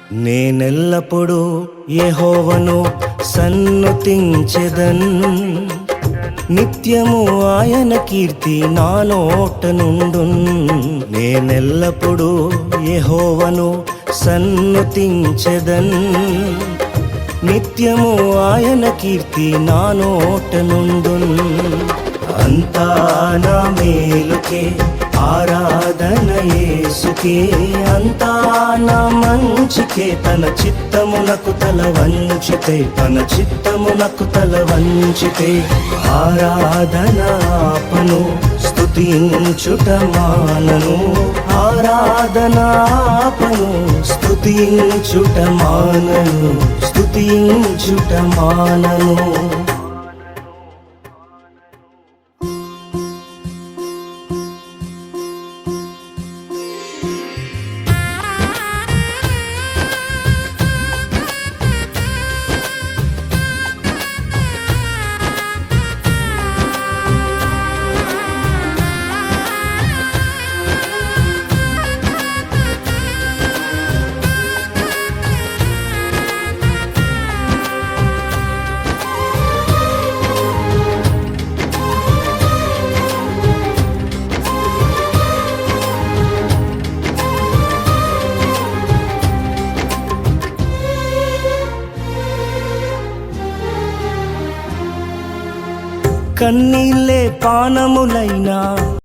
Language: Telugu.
నేనెల్లప్పుడూ యెహోవాను సన్నుతించెదన్, నిత్యము ఆయన కీర్తి నా నోట నుండున్. నేనెల్లప్పుడూ యెహోవాను సన్నుతించెదన్, నిత్యము ఆయన కీర్తి నా నోట నుండున్. అంతా నా మేలుకే ఆరాధన యేసుకే, అంతా నా మంచికే. తన చిత్తమునకు తల వంచితే, తన చిత్తమునకు తల వంచితే ఆరాధన ఆపను, స్తుతించుట మానను. ఆరాధన ఆపను, స్తుతించుట మానను, స్తుతించుట మానను. కన్నీళ్ళే పానములైనా